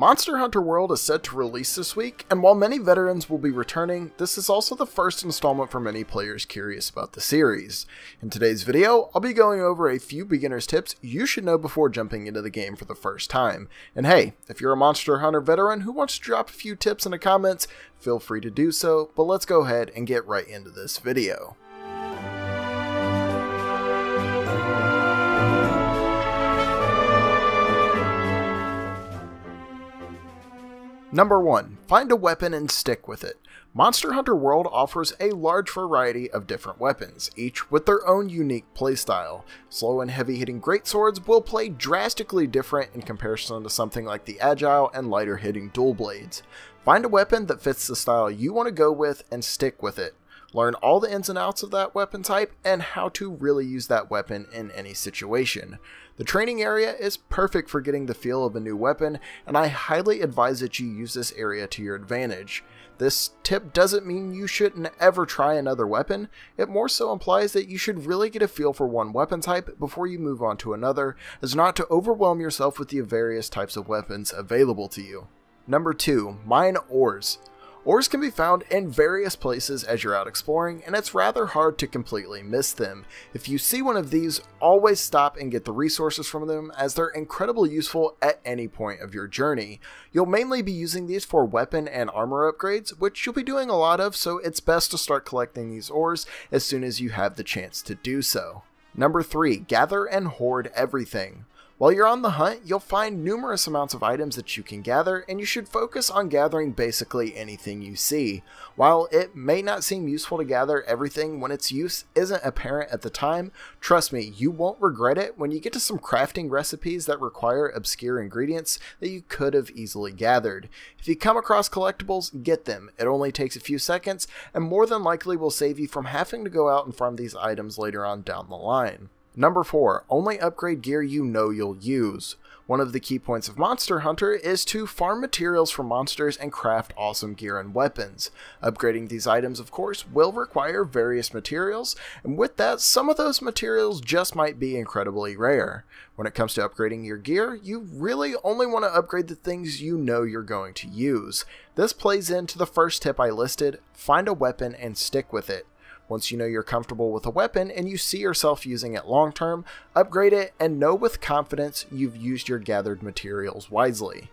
Monster Hunter World is set to release this week, and while many veterans will be returning, this is also the first installment for many players curious about the series. In today's video, I'll be going over a few beginner's tips you should know before jumping into the game for the first time. And hey, if you're a Monster Hunter veteran who wants to drop a few tips in the comments, feel free to do so, but let's go ahead and get right into this video. Number 1. Find a weapon and stick with it. Monster Hunter World offers a large variety of different weapons, each with their own unique playstyle. Slow and heavy hitting greatswords will play drastically different in comparison to something like the agile and lighter hitting dual blades. Find a weapon that fits the style you want to go with and stick with it. Learn all the ins and outs of that weapon type and how to really use that weapon in any situation. The training area is perfect for getting the feel of a new weapon, and I highly advise that you use this area to your advantage. This tip doesn't mean you shouldn't ever try another weapon, it more so implies that you should really get a feel for one weapon type before you move on to another, as not to overwhelm yourself with the various types of weapons available to you. Number 2. Mine ores. Ores can be found in various places as you're out exploring, and it's rather hard to completely miss them. If you see one of these, always stop and get the resources from them, as they're incredibly useful at any point of your journey. You'll mainly be using these for weapon and armor upgrades, which you'll be doing a lot of, so it's best to start collecting these ores as soon as you have the chance to do so. Number 3. Gather and hoard everything. While you're on the hunt, you'll find numerous amounts of items that you can gather, and you should focus on gathering basically anything you see. While it may not seem useful to gather everything when its use isn't apparent at the time, trust me, you won't regret it when you get to some crafting recipes that require obscure ingredients that you could have easily gathered. If you come across collectibles, get them. It only takes a few seconds, and more than likely will save you from having to go out and farm these items later on down the line. Number 4. Only upgrade gear you know you'll use. One of the key points of Monster Hunter is to farm materials from monsters and craft awesome gear and weapons. Upgrading these items, of course, will require various materials, and with that, some of those materials just might be incredibly rare. When it comes to upgrading your gear, you really only want to upgrade the things you know you're going to use. This plays into the first tip I listed: find a weapon and stick with it. Once you know you're comfortable with a weapon and you see yourself using it long term, upgrade it and know with confidence you've used your gathered materials wisely.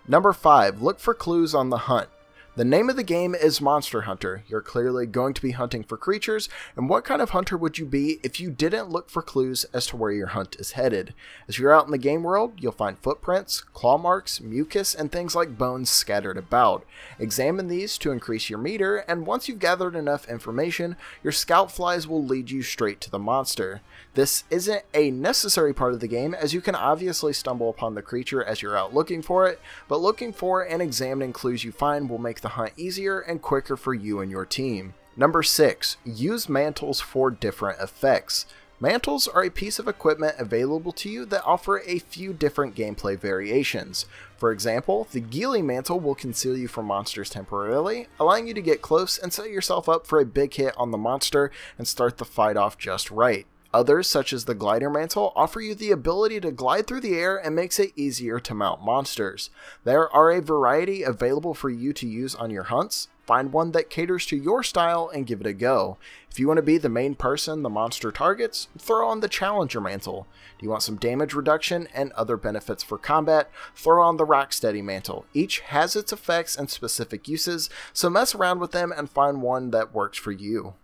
Number 5. Look for clues on the hunt. The name of the game is Monster Hunter. You're clearly going to be hunting for creatures, and what kind of hunter would you be if you didn't look for clues as to where your hunt is headed? As you're out in the game world, you'll find footprints, claw marks, mucus, and things like bones scattered about. Examine these to increase your meter, and once you've gathered enough information, your scout flies will lead you straight to the monster. This isn't a necessary part of the game, as you can obviously stumble upon the creature as you're out looking for it, but looking for and examining clues you find will make the hunt easier and quicker for you and your team. Number 6. Use mantles for different effects. Mantles are a piece of equipment available to you that offer a few different gameplay variations. For example, the Ghillie Mantle will conceal you from monsters temporarily, allowing you to get close and set yourself up for a big hit on the monster and start the fight off just right. Others, such as the Glider Mantle, offer you the ability to glide through the air and makes it easier to mount monsters. There are a variety available for you to use on your hunts. Find one that caters to your style and give it a go. If you want to be the main person the monster targets, throw on the Challenger Mantle. Do you want some damage reduction and other benefits for combat? Throw on the Rocksteady Mantle. Each has its effects and specific uses, so mess around with them and find one that works for you.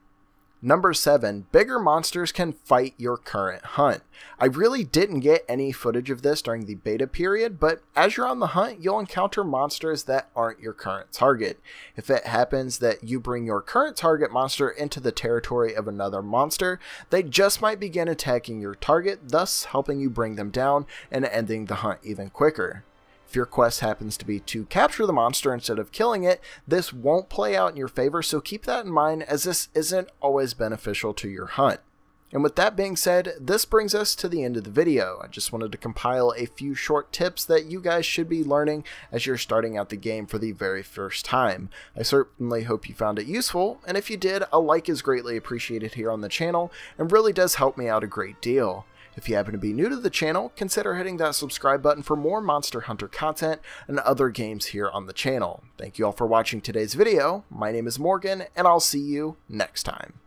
Number 7. Bigger monsters can fight your current hunt. I really didn't get any footage of this during the beta period, but as you're on the hunt, you'll encounter monsters that aren't your current target. If it happens that you bring your current target monster into the territory of another monster, they just might begin attacking your target, thus helping you bring them down and ending the hunt even quicker. If your quest happens to be to capture the monster instead of killing it, this won't play out in your favor, so keep that in mind, as this isn't always beneficial to your hunt. And with that being said, this brings us to the end of the video. I just wanted to compile a few short tips that you guys should be learning as you're starting out the game for the very first time. I certainly hope you found it useful, and if you did, a like is greatly appreciated here on the channel and really does help me out a great deal. If you happen to be new to the channel, consider hitting that subscribe button for more Monster Hunter content and other games here on the channel. Thank you all for watching today's video. My name is Morgan, and I'll see you next time.